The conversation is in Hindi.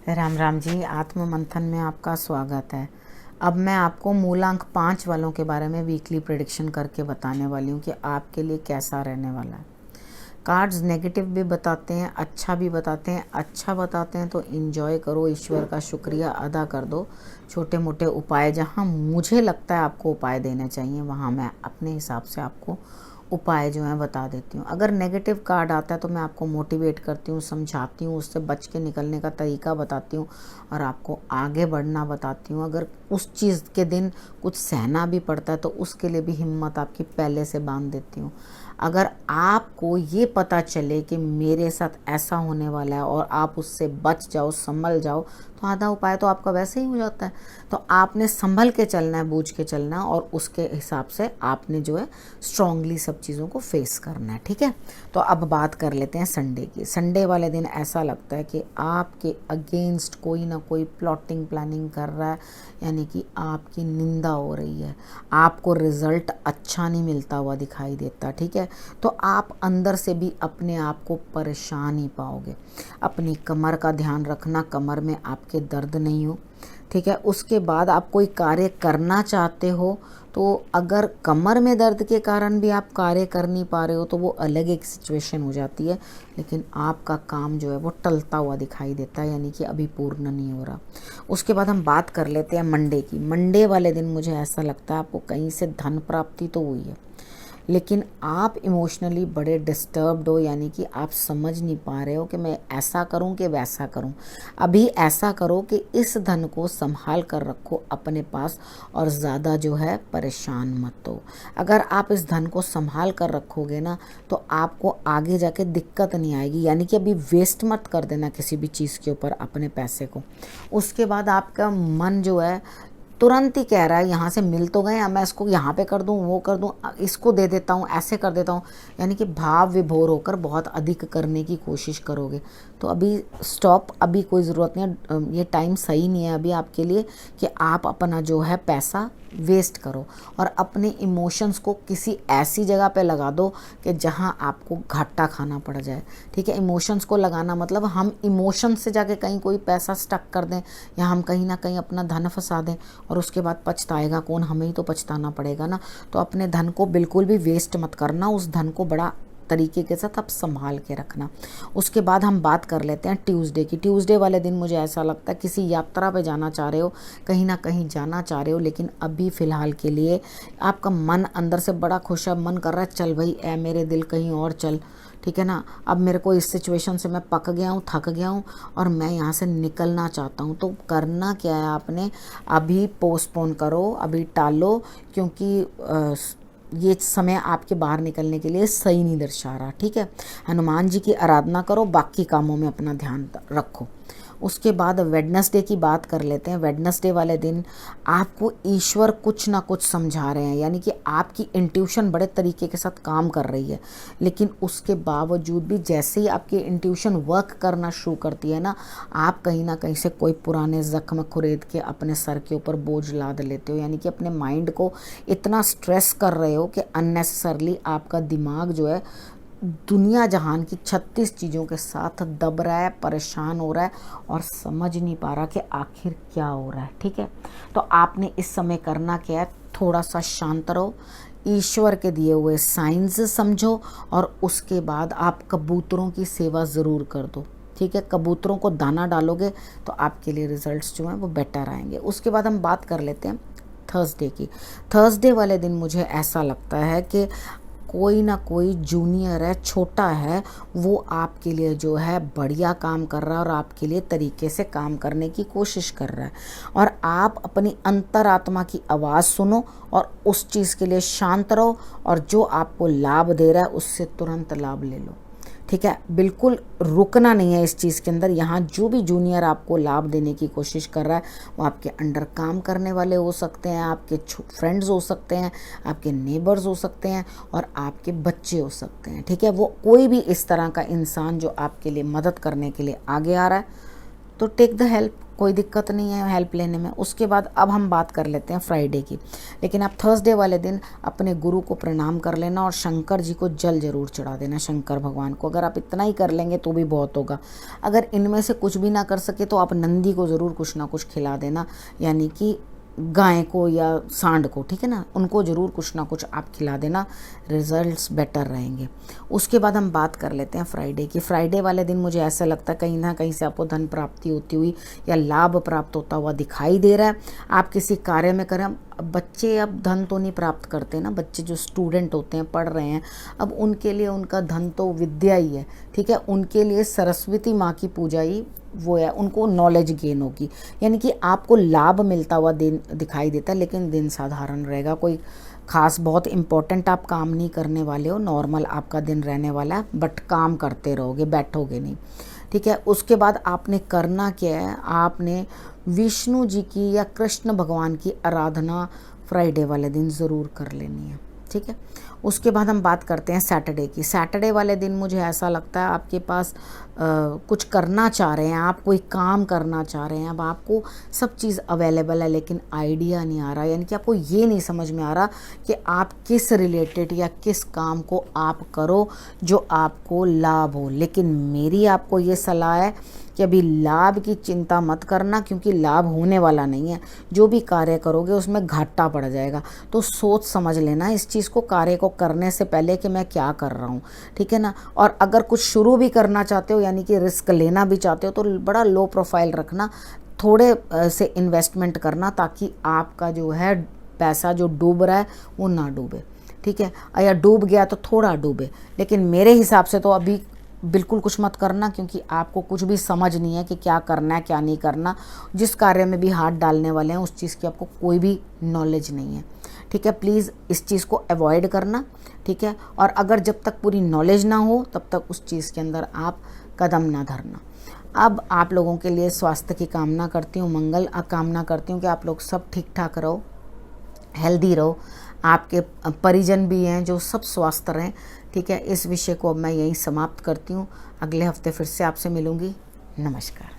राम राम जी। आत्म मंथन में आपका स्वागत है। अब मैं आपको मूलांक 5 वालों के बारे में वीकली प्रेडिक्शन करके बताने वाली हूँ कि आपके लिए कैसा रहने वाला है। कार्ड्स नेगेटिव भी बताते हैं, अच्छा भी बताते हैं। अच्छा बताते हैं तो इन्जॉय करो, ईश्वर का शुक्रिया अदा कर दो। छोटे मोटे उपाय जहाँ मुझे लगता है आपको उपाय देने चाहिए, वहाँ मैं अपने हिसाब से आपको उपाय जो है बता देती हूँ। अगर नेगेटिव कार्ड आता है तो मैं आपको मोटिवेट करती हूँ, समझाती हूँ, उससे बच के निकलने का तरीका बताती हूँ और आपको आगे बढ़ना बताती हूँ। अगर उस चीज़ के दिन कुछ सहना भी पड़ता है तो उसके लिए भी हिम्मत आपकी पहले से बांध देती हूँ। अगर आपको ये पता चले कि मेरे साथ ऐसा होने वाला है और आप उससे बच जाओ, संभल जाओ, तो आधा उपाय तो आपका वैसे ही हो जाता है। तो आपने संभल के चलना है, बूझ के चलना है और उसके हिसाब से आपने जो है स्ट्रांगली सब चीज़ों को फेस करना है। ठीक है, तो अब बात कर लेते हैं संडे की। संडे वाले दिन ऐसा लगता है कि आपके अगेंस्ट कोई ना कोई प्लॉटिंग प्लानिंग कर रहा है, यानी कि आपकी निंदा हो रही है, आपको रिजल्ट अच्छा नहीं मिलता हुआ दिखाई देता। ठीक है, तो आप अंदर से भी अपने आप को परेशान ही पाओगे। अपनी कमर का ध्यान रखना, कमर में आपके दर्द नहीं हो। ठीक है, उसके बाद आप कोई कार्य करना चाहते हो तो अगर कमर में दर्द के कारण भी आप कार्य कर नहीं पा रहे हो तो वो अलग एक सिचुएशन हो जाती है, लेकिन आपका काम जो है वो टलता हुआ दिखाई देता है, यानी कि अभी पूर्ण नहीं हो रहा। उसके बाद हम बात कर लेते हैं मंडे की। मंडे वाले दिन मुझे ऐसा लगता है आपको कहीं से धन प्राप्ति तो हुई है, लेकिन आप इमोशनली बड़े डिस्टर्ब्ड हो, यानी कि आप समझ नहीं पा रहे हो कि मैं ऐसा करूं कि वैसा करूं। अभी ऐसा करो कि इस धन को संभाल कर रखो अपने पास और ज़्यादा जो है परेशान मत हो। अगर आप इस धन को संभाल कर रखोगे ना तो आपको आगे जाके दिक्कत नहीं आएगी, यानी कि अभी वेस्ट मत कर देना किसी भी चीज़ के ऊपर अपने पैसे को। उसके बाद आपका मन जो है तुरंत ही कह रहा है यहाँ से मिल तो गए, मैं इसको यहाँ पे कर दूँ, वो कर दूँ, इसको दे देता हूँ, ऐसे कर देता हूँ, यानी कि भाव विभोर होकर बहुत अधिक करने की कोशिश करोगे। तो अभी स्टॉप, अभी कोई ज़रूरत नहीं है, ये टाइम सही नहीं है अभी आपके लिए कि आप अपना जो है पैसा वेस्ट करो और अपने इमोशंस को किसी ऐसी जगह पे लगा दो कि जहां आपको घाटा खाना पड़ जाए। ठीक है, इमोशंस को लगाना मतलब हम इमोशन से जाके कहीं कोई पैसा स्टक कर दें या हम कहीं ना कहीं अपना धन फंसा दें और उसके बाद पछताएगा कौन, हमें ही तो पछताना पड़ेगा ना। तो अपने धन को बिल्कुल भी वेस्ट मत करना, उस धन को बड़ा तरीके के साथ आप संभाल के रखना। उसके बाद हम बात कर लेते हैं ट्यूसडे की। ट्यूसडे वाले दिन मुझे ऐसा लगता है किसी यात्रा पे जाना चाह रहे हो, कहीं ना कहीं जाना चाह रहे हो, लेकिन अभी फ़िलहाल के लिए आपका मन अंदर से बड़ा खुश है, मन कर रहा है चल भाई ए मेरे दिल कहीं और चल। ठीक है ना, अब मेरे को इस सिचुएशन से मैं पक गया हूँ, थक गया हूँ और मैं यहाँ से निकलना चाहता हूँ। तो करना क्या है आपने, अभी पोस्टपोन करो, अभी टालो, क्योंकि ये समय आपके बाहर निकलने के लिए सही नहीं दर्शा रहा। ठीक है, हनुमान जी की आराधना करो, बाकी कामों में अपना ध्यान रखो। उसके बाद वेडनेसडे की बात कर लेते हैं। वेडनेसडे वाले दिन आपको ईश्वर कुछ ना कुछ समझा रहे हैं, यानी कि आपकी इंट्यूशन बड़े तरीके के साथ काम कर रही है, लेकिन उसके बावजूद भी जैसे ही आपकी इंट्यूशन वर्क करना शुरू करती है ना, आप कहीं ना कहीं से कोई पुराने जख्म खुरेद के अपने सर के ऊपर बोझ लाद लेते हो, यानी कि अपने माइंड को इतना स्ट्रेस कर रहे हो कि अननेसेसरली आपका दिमाग जो है दुनिया जहान की 36 चीज़ों के साथ दब रहा है, परेशान हो रहा है और समझ नहीं पा रहा कि आखिर क्या हो रहा है। ठीक है, तो आपने इस समय करना क्या है, थोड़ा सा शांत रहो, ईश्वर के दिए हुए साइंस समझो और उसके बाद आप कबूतरों की सेवा ज़रूर कर दो। ठीक है, कबूतरों को दाना डालोगे तो आपके लिए रिजल्ट्स जो हैं वो बेटर आएंगे। उसके बाद हम बात कर लेते हैं थर्सडे की। थर्सडे वाले दिन मुझे ऐसा लगता है कि कोई ना कोई जूनियर है, छोटा है, वो आपके लिए जो है बढ़िया काम कर रहा है और आपके लिए तरीके से काम करने की कोशिश कर रहा है और आप अपनी अंतरात्मा की आवाज़ सुनो और उस चीज़ के लिए शांत रहो और जो आपको लाभ दे रहा है उससे तुरंत लाभ ले लो। ठीक है, बिल्कुल रुकना नहीं है इस चीज़ के अंदर। यहाँ जो भी जूनियर आपको लाभ देने की कोशिश कर रहा है वो आपके अंडर काम करने वाले हो सकते हैं, आपके फ्रेंड्स हो सकते हैं, आपके नेबर्स हो सकते हैं और आपके बच्चे हो सकते हैं। ठीक है, वो कोई भी इस तरह का इंसान जो आपके लिए मदद करने के लिए आगे आ रहा है, तो टेक द हेल्प, कोई दिक्कत नहीं है हेल्प लेने में। उसके बाद अब हम बात कर लेते हैं फ्राइडे की। लेकिन आप थर्सडे वाले दिन अपने गुरु को प्रणाम कर लेना और शंकर जी को जल जरूर चढ़ा देना, शंकर भगवान को। अगर आप इतना ही कर लेंगे तो भी बहुत होगा। अगर इनमें से कुछ भी ना कर सके तो आप नंदी को ज़रूर कुछ ना कुछ खिला देना, यानी कि गाय को या सांड को, ठीक है ना, उनको ज़रूर कुछ ना कुछ आप खिला देना, रिजल्ट्स बेटर रहेंगे। उसके बाद हम बात कर लेते हैं फ्राइडे की। फ्राइडे वाले दिन मुझे ऐसा लगता है कहीं ना कहीं से आपको धन प्राप्ति होती हुई या लाभ प्राप्त होता हुआ दिखाई दे रहा है। आप किसी कार्य में करें, बच्चे अब धन तो नहीं प्राप्त करते ना, बच्चे जो स्टूडेंट होते हैं, पढ़ रहे हैं, अब उनके लिए उनका धन तो विद्या ही है, ठीक है। उनके लिए सरस्वती माँ की पूजा ही वो है, उनको नॉलेज गेन होगी, यानी कि आपको लाभ मिलता हुआ दिन दिखाई देता है। लेकिन दिन साधारण रहेगा, कोई खास बहुत इम्पोर्टेंट आप काम नहीं करने वाले हो, नॉर्मल आपका दिन रहने वाला है, बट काम करते रहोगे, बैठोगे नहीं, ठीक है। उसके बाद आपने करना क्या है, आपने विष्णु जी की या कृष्ण भगवान की आराधना फ्राइडे वाले दिन ज़रूर कर लेनी है, ठीक है। उसके बाद हम बात करते हैं सैटरडे की। सैटरडे वाले दिन मुझे ऐसा लगता है आपके पास कुछ करना चाह रहे हैं, आप कोई काम करना चाह रहे हैं, अब आपको सब चीज़ अवेलेबल है लेकिन आइडिया नहीं आ रहा, यानी कि आपको ये नहीं समझ में आ रहा कि आप किस रिलेटेड या किस काम को आप करो जो आपको लाभ हो। लेकिन मेरी आपको ये सलाह है कि अभी लाभ की चिंता मत करना, क्योंकि लाभ होने वाला नहीं है। जो भी कार्य करोगे उसमें घाटा पड़ जाएगा। तो सोच समझ लेना इस चीज़ को, कार्य को करने से पहले कि मैं क्या कर रहा हूँ, ठीक है ना। और अगर कुछ शुरू भी करना चाहते हो, यानी कि रिस्क लेना भी चाहते हो, तो बड़ा लो प्रोफाइल रखना, थोड़े से इन्वेस्टमेंट करना, ताकि आपका जो है पैसा जो डूब रहा है वो ना डूबे, ठीक है। या डूब गया तो थोड़ा डूबे, लेकिन मेरे हिसाब से तो अभी बिल्कुल कुछ मत करना, क्योंकि आपको कुछ भी समझ नहीं है कि क्या करना है क्या नहीं करना। जिस कार्य में भी हाथ डालने वाले हैं उस चीज़ की आपको कोई भी नॉलेज नहीं है, ठीक है। प्लीज़ इस चीज़ को अवॉइड करना, ठीक है। और अगर जब तक पूरी नॉलेज ना हो तब तक उस चीज़ के अंदर आप कदम ना धरना। अब आप लोगों के लिए स्वास्थ्य की कामना करती हूँ, मंगल कामना करती हूँ कि आप लोग सब ठीक ठाक रहो, हेल्दी रहो, आपके परिजन भी हैं जो सब स्वस्थ रहें, ठीक है। इस विषय को अब मैं यहीं समाप्त करती हूँ। अगले हफ्ते फिर से आपसे मिलूँगी। नमस्कार।